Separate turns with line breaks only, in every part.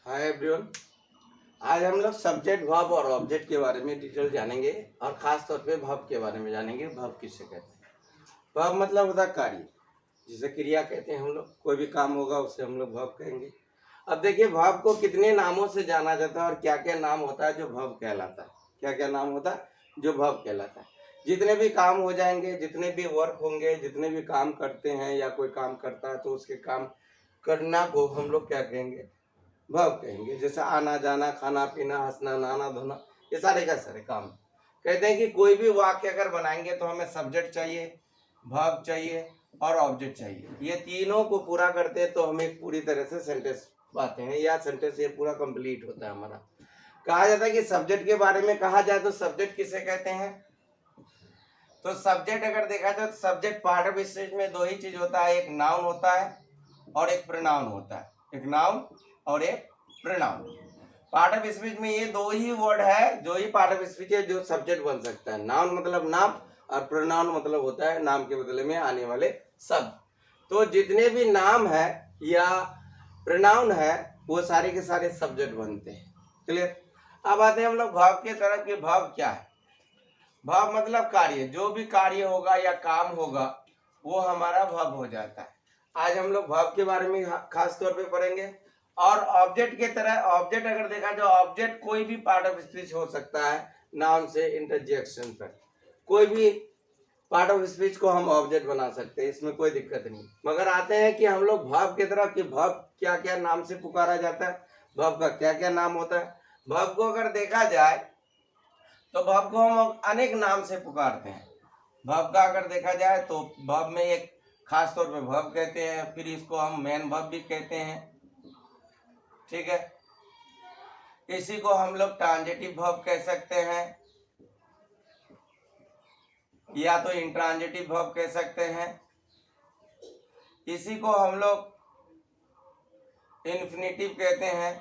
Hi everyone. आज हम लोग सब्जेक्ट वर्ब और ऑब्जेक्ट के बारे में डिटेल जानेंगे और खास तौर पे वर्ब के बारे में जानेंगे। वर्ब किसे कहते हैं? वर्ब मतलब होता है कार्य, जिसे क्रिया कहते हैं। हम लोग कोई भी काम होगा उसे हम लोग वर्ब कहेंगे। अब देखिए, वर्ब को कितने नामों से जाना जाता है और क्या क्या नाम होता है जो वर्ब कहलाता है। क्या क्या नाम होता है जो वर्ब कहलाता है। जितने भी काम हो जाएंगे, जितने भी वर्क होंगे, जितने भी काम करते हैं या कोई काम करता है तो उसके काम करना को हम लोग क्या कहेंगे? वर्ब कहेंगे। जैसे आना जाना, खाना पीना, हंसना, नहाना धोना, ये सारे का सारे काम। कहते हैं कि कोई भी वाक्य अगर बनाएंगे तो हमें सब्जेक्ट चाहिए, वर्ब चाहिए और ऑब्जेक्ट चाहिए। ये तीनों को पूरा करते हैं तो हमें पूरी तरह से सेंटेंस पाते हैं या सेंटेंस ये पूरा कंप्लीट होता है हमारा। कहा जाता है कि सब्जेक्ट के बारे में कहा जाए तो सब्जेक्ट किसे कहते हैं? तो सब्जेक्ट अगर देखा जाए तो सब्जेक्ट पार्ट ऑफ स्पीच में दो ही चीज होता है, एक नाउन होता है और एक प्रोनाउन होता है। एक नाउन और एक प्रोनाउन। पार्ट ऑफ स्पीच में ये दो ही वर्ड है जो ही पार्ट ऑफ स्पीच है जो सब्जेक्ट बन सकता है। नाउन मतलब नाम और प्रोनाउन मतलब होता है नाम के बदले में आने वाले शब्द। तो जितने भी नाम है या प्रोनाउन है वो सारे के सारे सब्जेक्ट बनते हैं। क्लियर? अब आते हैं हम लोग वर्ब की तरफ कि वर्ब क्या है। वर्ब मतलब कार्य, जो भी कार्य होगा या काम होगा वो हमारा वर्ब हो जाता है। आज हम लोग वर्ब के बारे में खास तौर पे पढ़ेंगे। और ऑब्जेक्ट के तरह, ऑब्जेक्ट अगर देखा जाए ऑब्जेक्ट कोई भी पार्ट ऑफ स्पीच हो सकता है, नाउन से इंटरजेक्शन तक कोई भी पार्ट ऑफ स्पीच को हम ऑब्जेक्ट बना सकते हैं, इसमें कोई दिक्कत नहीं। मगर आते हैं कि हम लोग वर्ब की तरफ कि वर्ब क्या क्या नाम से पुकारा जाता है, वर्ब का क्या क्या नाम होता है। वर्ब को अगर देखा जाए तो वर्ब को हम अनेक नाम से पुकारते हैं। वर्ब का अगर देखा जाए तो वर्ब में एक खास तौर पे वर्ब कहते हैं, फिर इसको हम मेन वर्ब भी कहते हैं। ठीक है, इसी को हम लोग ट्रांजिटिव वर्ब कह सकते हैं या तो इंट्रांजिटिव वर्ब कह सकते हैं। इसी को हम लोग इन्फिनिटिव कहते हैं।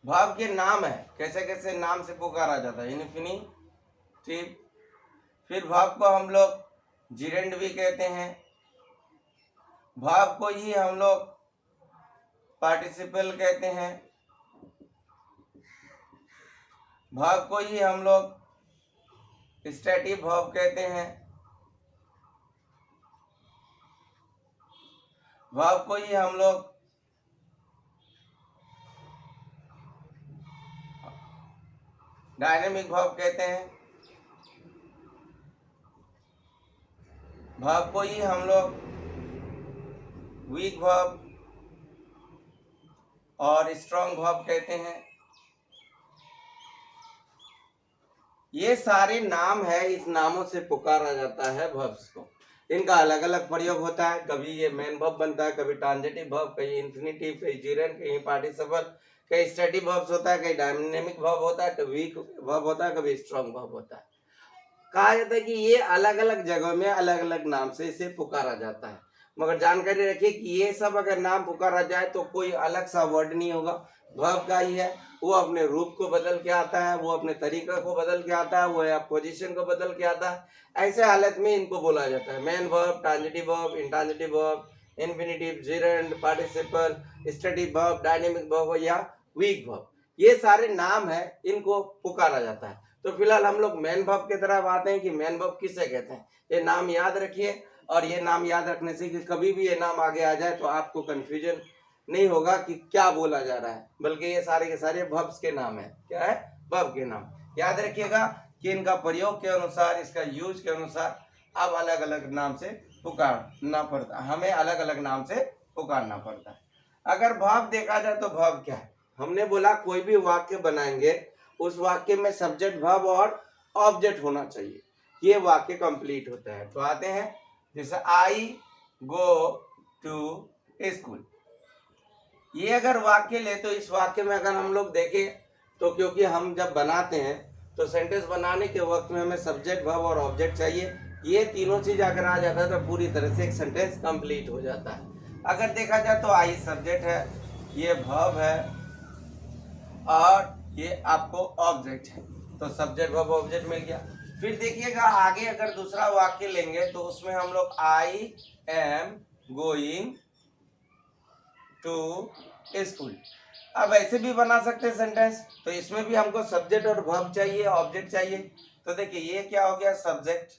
वर्ब के नाम है, कैसे कैसे नाम से पुकारा जाता है। इन्फिनिटिव, फिर वर्ब को हम लोग जिरेंड भी कहते हैं। वर्ब को ही हम लोग पार्टिसिपल कहते हैं। वर्ब को ही हम लोग स्टैटिक वर्ब कहते हैं। वर्ब को ही हम लोग डायनेमिक वर्ब कहते हैं। वर्ब को ही हम लोग वीक वर्ब और स्ट्रॉन्ग वर्ब कहते हैं। ये सारे नाम है, इस नामों से पुकारा जाता है वर्ब्स को। इनका अलग अलग प्रयोग होता है। कभी ये मेन वर्ब बनता है, कभी ट्रांजिटिव वर्ब, कहीं इन्फिनिटिव, कहीं जिरेंड, कहीं पार्टिसिपल, कहीं स्टैटिक वर्ब्स होता है, कहीं डायनेमिक वर्ब होता है, कभी वीक वर्ब होता है, कभी स्ट्रॉन्ग वर्ब होता है। कहा जाता है कि ये अलग अलग जगह में अलग अलग नाम से इसे पुकारा जाता है। मगर जानकारी रखिए कि ये सब अगर नाम पुकारा जाए तो कोई अलग सा वर्ड नहीं होगा, वर्ब का ही है। वो अपने रूप को बदल के आता है, वो अपने तरीका को बदल के आता है, वो या पोजीशन को बदल के आता है। ऐसे हालत में इनको बोला जाता है main verb, transitive verb, intransitive verb, infinitive, gerund, participle, static verb, dynamic verb या वीक वर्ब। ये सारे नाम है, इनको पुकारा जाता है। तो फिलहाल हम लोग मेन वर्ब की तरफ आते हैं कि मेन वर्ब किसे कहते हैं। ये नाम याद रखिए, और ये नाम याद रखने से कि कभी भी ये नाम आगे आ जाए तो आपको कंफ्यूजन नहीं होगा कि क्या बोला जा रहा है, बल्कि ये सारे के सारे वर्ब्स के नाम है। क्या है? वर्ब के नाम। याद रखिएगा कि इनका प्रयोग के अनुसार, इसका यूज के अनुसार अब अलग अलग नाम से पुकारना पड़ता है, हमें अलग अलग नाम से पुकारना पड़ता है। अगर वर्ब देखा जाए तो वर्ब क्या है? हमने बोला कोई भी वाक्य बनाएंगे उस वाक्य में सब्जेक्ट, वर्ब और ऑब्जेक्ट होना चाहिए, ये वाक्य कंप्लीट होता है। तो आते हैं जैसे आई गो टू स्कूल। ये अगर वाक्य ले तो इस वाक्य में अगर हम लोग देखें तो, क्योंकि हम जब बनाते हैं तो सेंटेंस बनाने के वक्त में हमें सब्जेक्ट, वर्ब और ऑब्जेक्ट चाहिए। ये तीनों चीज अगर आ जाता है तो पूरी तरह से एक सेंटेंस कंप्लीट हो जाता है। अगर देखा जाए तो आई सब्जेक्ट है, ये वर्ब है और ये आपको ऑब्जेक्ट है, तो सब्जेक्ट, वर्ब, ऑब्जेक्ट मिल गया। फिर देखिएगा आगे अगर दूसरा वाक्य लेंगे तो उसमें हम लोग I am going to school. अब ऐसे भी बना सकते हैं सेंटेंस, तो इसमें भी हमको सब्जेक्ट और वर्ब चाहिए, ऑब्जेक्ट चाहिए। तो देखिए ये क्या हो गया, सब्जेक्ट,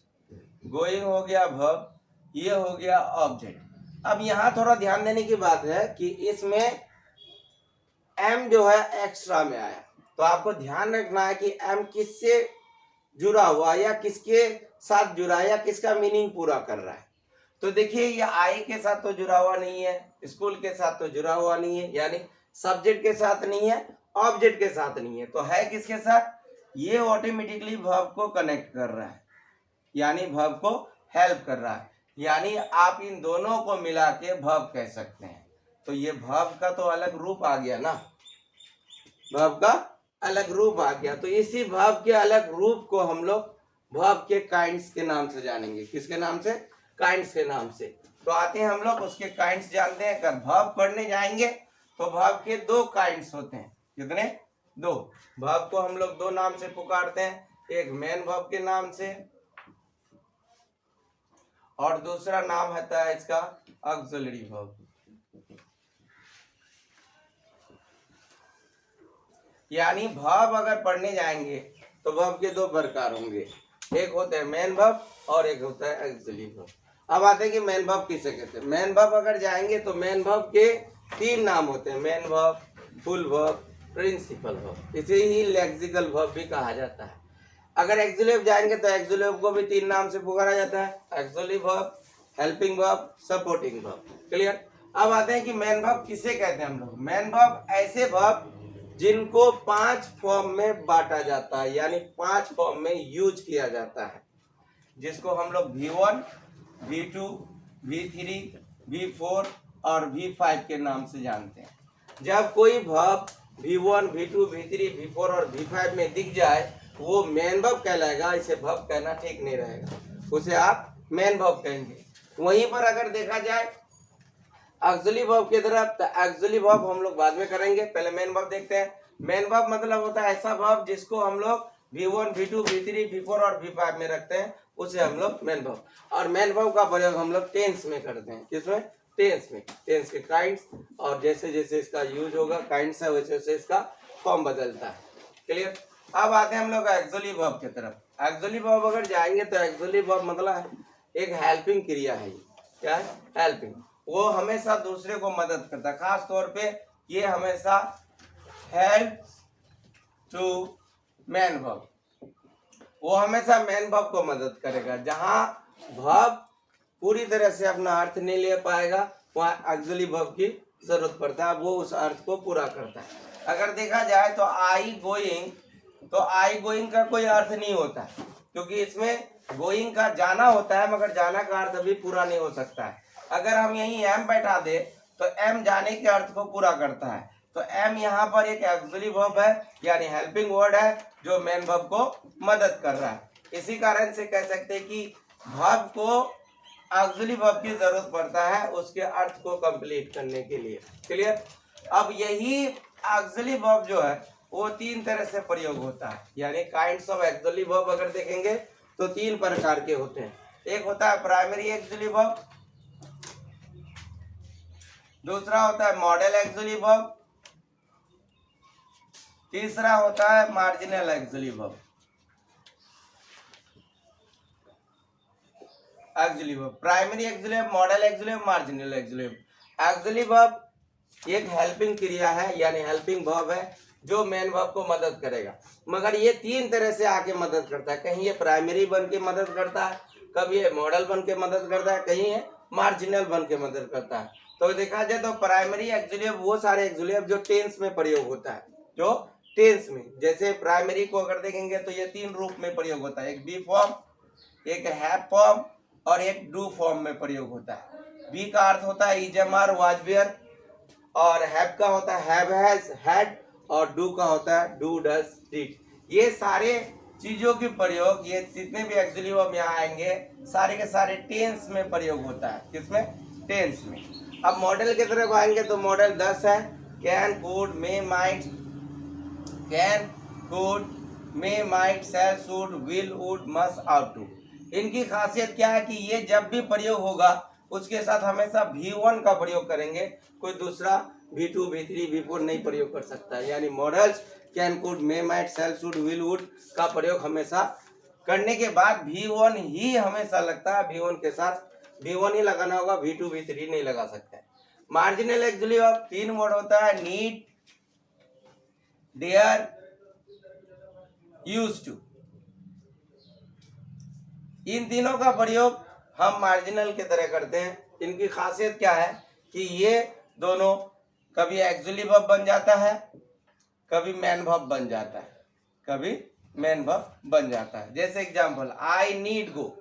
गोइंग हो गया वर्ब, ये हो गया ऑब्जेक्ट। अब यहाँ थोड़ा ध्यान देने की बात है कि इसमें एम जो है एक्स्ट्रा में आया, तो आपको ध्यान रखना है कि एम किससे जुड़ा हुआ या किसके साथ जुड़ा है या किसका मीनिंग पूरा कर रहा है। तो देखिए ये आई के साथ तो जुड़ा हुआ नहीं है, स्कूल के साथ तो जुड़ा हुआ नहीं है, यानी सब्जेक्ट के साथ नहीं है, ऑब्जेक्ट के साथ नहीं है, तो है किसके साथ, ये ऑटोमेटिकली वर्ब को कनेक्ट कर रहा है, यानी वर्ब को हेल्प कर रहा है, यानी आप इन दोनों को मिला के वर्ब कह सकते हैं। तो ये वर्ब का तो अलग रूप आ गया ना, वर्ब का अलग रूप आ गया। तो इसी वर्ब के अलग रूप को हम लोग वर्ब के काइंड्स के नाम से जानेंगे। किसके नाम से, काइंड्स के नाम से। तो आते हैं हम लोग उसके काइंड्स जानते हैं। अगर वर्ब पढ़ने जाएंगे तो वर्ब के दो काइंड्स होते हैं। कितने, दो। वर्ब को हम लोग दो नाम से पुकारते हैं, एक मेन वर्ब के नाम से और दूसरा नाम होता है इसका ऑक्सिलरी वर्ब। यानी वर्ब अगर पढ़ने जाएंगे तो वर्ब के दो प्रकार होंगे, एक होता है मेन वर्ब और एक होता है ऑक्सिलरी वर्ब। अब आते हैं कि मेन वर्ब किसे कहते हैं। मेन वर्ब अगर जाएंगे तो मेन वर्ब के तीन नाम होते हैं, main verb, full verb, principal verb. इसे ही लेक्सिकल वर्ब भी कहा जाता है। अगर ऑक्सिलरी वर्ब जाएंगे तो ऑक्सिलरी वर्ब को भी तीन नाम से पुकारा जाता है, auxiliary verb, helping verb, supporting verb. Clear. अब आते हैं कि मेन वर्ब किसे कहते हैं हम लोग। मेन वर्ब ऐसे वर्ब जिनको 5 फॉर्म में बांटा जाता है, यानी 5 फॉर्म में यूज किया जाता है, जिसको हम लोग V1, V2, V3, V4 और V5 के नाम से जानते हैं। जब कोई verb V1, V2, V3, V4 और V5 में दिख जाए वो मेन वर्ब कहलाएगा। इसे वर्ब कहना ठीक नहीं रहेगा, उसे आप मेन वर्ब कहेंगे। वहीं पर अगर देखा जाए ऑक्सिलरी वर्ब की तरफ, तो ऑक्सिलरी वर्ब हम लोग बाद में करेंगे, पहले मेन वर्ब देखते हैं। मेन वर्ब मतलब होता है ऐसा वर्ब जिसको हम लोग V1, V2, V3, V4 और V5 में रखते हैं, उसे हम लोग मेन वर्ब। और मेन वर्ब का प्रयोग हम लोग टेंस में करते हैं। किसमें, टेंस में। टेंस के काइंड्स, और जैसे जैसे इसका यूज होगा काइंड्स है वैसे वैसे इसका फॉर्म बदलता है। क्लियर। अब आते हैं हम लोग ऑक्सिलरी वर्ब की तरफ। ऑक्सिलरी वर्ब अगर जाएंगे तो ऑक्सिलरी वर्ब मतलब एक हेल्पिंग क्रिया है। क्या है, हेल्पिंग। वो हमेशा दूसरे को मदद करता है, खास तौर पे ये हमेशा हेल्प टू मेन वर्ब, वो हमेशा मेन वर्ब को मदद करेगा। जहां वर्ब पूरी तरह से अपना अर्थ नहीं ले पाएगा वहां ऑक्सिलरी वर्ब की जरूरत पड़ता है, वो उस अर्थ को पूरा करता है। अगर देखा जाए तो आई गोइंग, तो आई गोइंग का कोई अर्थ नहीं होता है, क्योंकि इसमें गोइंग का जाना होता है, मगर जाना का अर्थ अभी पूरा नहीं हो सकता है। अगर हम यहीं एम बैठा दे तो एम जाने के अर्थ को पूरा करता है। तो एम यहाँ पर एक ऑक्सिलरी वर्ब है, यानी हेल्पिंग वर्ड है, जो मेन वर्ब को मदद कर रहा है। इसी कारण से कह सकते हैं कि वर्ब को ऑक्सिलरी वर्ब की जरूरत पड़ता है उसके अर्थ को कंप्लीट करने के लिए। क्लियर। अब यही ऑक्सिलरी वर्ब जो है वो तीन तरह से प्रयोग होता है, यानी काइंड्स ऑफ ऑक्सिलरी वर्ब अगर देखेंगे तो तीन प्रकार के होते हैं। एक होता है प्राइमरी ऑक्सिलरी वर्ब, दूसरा होता है मॉडल ऑक्सिलरी वर्ब, तीसरा होता है marginal auxiliary verb. Auxiliary verb, primary auxiliary verb, model auxiliary verb, marginal auxiliary verb. Auxiliary verb एक हेल्पिंग क्रिया है, यानी हेल्पिंग वर्ब है जो मेन वर्ब को मदद करेगा, मगर ये तीन तरह से आके मदद करता है। कहीं ये प्राइमरी बन के मदद करता है, कभी ये मॉडल बन के मदद करता है, कहीं ये मार्जिनल बन के मदद करता है। तो देखा जाए तो प्राइमरी ऑक्सिलरी वो सारे ऑक्सिलरी वर्ब जो टेंस में प्रयोग होता है, जो टेंस में, जैसे प्राइमरी को अगर देखेंगे तो ये तीन रूप में प्रयोग होता है, एक बी फॉर्म, एक हैव फॉर्म और एक डू फॉर्म में प्रयोग होता है। बी का अर्थ होता है is, am, are, was, were, और हैव का होता है हैव, हैज, हैड, और डू का होता है डू, डज, डिड। ये सारे चीजों के प्रयोग, ये जितने भी ऑक्सिलरी वर्ब यहाँ आएंगे सारे के सारे टेंस में प्रयोग होता है। किसमें, टेंस में। अब मॉडल की तरफ आएंगे तो मॉडल 10 है, can, could, may, might, can, could, may, might, shall, should, will, would, must, ought to. इनकी खासियत क्या है कि ये जब भी प्रयोग होगा उसके साथ हमेशा V1 का प्रयोग करेंगे, कोई दूसरा V2, V3, V4 नहीं प्रयोग कर सकता है। यानी modals can, could, may, might, shall, should, will, would का प्रयोग हमेशा करने के बाद V1 ही हमेशा लगता है। V1 के साथ V1 ही लगाना होगा, V2, V3 नहीं लगा सकते। मार्जिनल एक्चुअली अब 3 वर्ड होता है, नीड, डेयर, यूज्ड टू। इन तीनों का प्रयोग हम मार्जिनल की तरह करते हैं। इनकी खासियत क्या है कि ये दोनों कभी एक्चुअली वर्ब बन जाता है, कभी मेन वर्ब बन जाता है, कभी मेन वर्ब बन जाता है। जैसे example, I need go,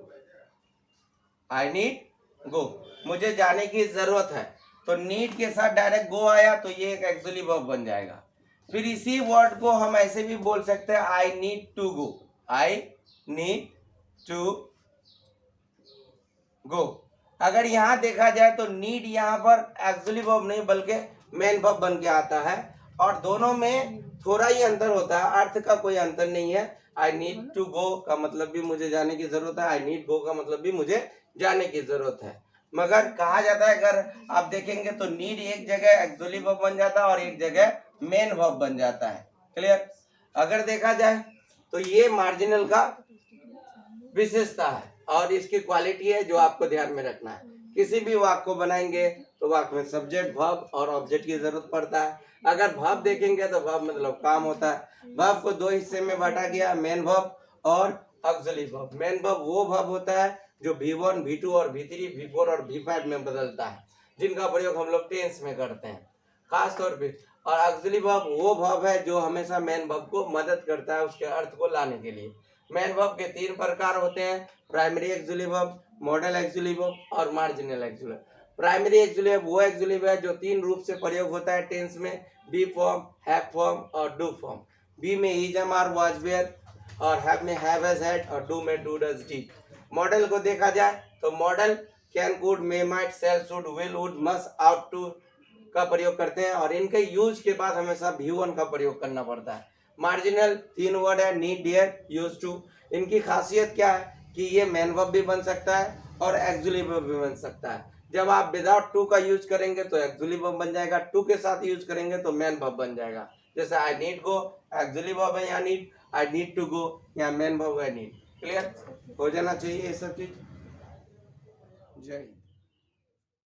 I need go, मुझे जाने की जरूरत है, तो नीड के साथ डायरेक्ट गो आया तो ये एक एक्चुअली वर्ब बन जाएगा। फिर इसी वर्ड को हम ऐसे भी बोल सकते हैं, I need to go, I need to go. अगर यहाँ देखा जाए तो नीड यहाँ पर एक्चुअली वर्ब नहीं बल्कि मेन वर्ब बन के आता है, और दोनों में थोड़ा ही अंतर होता है, अर्थ का कोई अंतर नहीं है। आई नीड टू गो का मतलब भी मुझे जाने की जरूरत है, आई नीड गो का मतलब भी मुझे जाने की जरूरत है। मगर कहा जाता है, अगर आप देखेंगे तो नीड एक जगह एक्चुअली वर्ब बन जाता है और एक जगह मेन वर्ब बन जाता है। क्लियर? अगर देखा जाए तो ये मार्जिनल का विशेषता है और इसकी क्वालिटी है जो आपको ध्यान में रखना है। किसी भी वाक्य को बनाएंगे तो वाक्य में सब्जेक्ट, वर्ब और ऑब्जेक्ट की जरूरत पड़ता है। अगर वर्ब देखेंगे तो वर्ब मतलब काम होता है। वर्ब को दो हिस्से में बांटा गया, मेन वर्ब और ऑक्सिलरी वर्ब। मेन वर्ब वो वर्ब होता है जो V1, V2 और V3, V4 और V5 में बदलता है, जिनका प्रयोग हम लोग टेंस में करते हैं खास तौर पे। और ऑक्सिलरी वर्ब वो वर्ब है जो हमेशा मेन वर्ब को मदद करता है उसके अर्थ को लाने के लिए। मेन वर्ब के 3 प्रकार होते हैं, primary actually verb, model actually verb और marginal actually verb. Primary actually verb वो एक्चुअली वर्ब है जो 3 रूप से प्रयोग होता है टेंस में, बी फॉर्म, हैव फॉर्म और डू फॉर्म। बी में is, am, are, was, were, और हैव में हैव, हैज, हैड, और डू में डू, डज, डिड। मॉडल को देखा जाए तो modal can, could, may, might, shall, should, will, would, must, ought to का प्रयोग करते हैं, और इनके यूज के बाद हमेशा V1 का प्रयोग करना पड़ता है। मार्जिनल 3 वर्ड है, नीड, डेयर, यूज्ड टू। इनकी खासियत क्या है कि ये मेन वर्ब भी बन सकता है और एक्चुअली वर्ब भी बन सकता है। जब आप विदाउट टू का यूज करेंगे तो एक्चुअली वर्ब बन जाएगा, टू के साथ यूज करेंगे तो मेन वर्ब बन जाएगा। जैसे I need go, actually verb है यहाँ need, I need to go यहाँ मेन वर्ब है नीड। क्लियर हो जाना चाहिए ये सब चीज। जय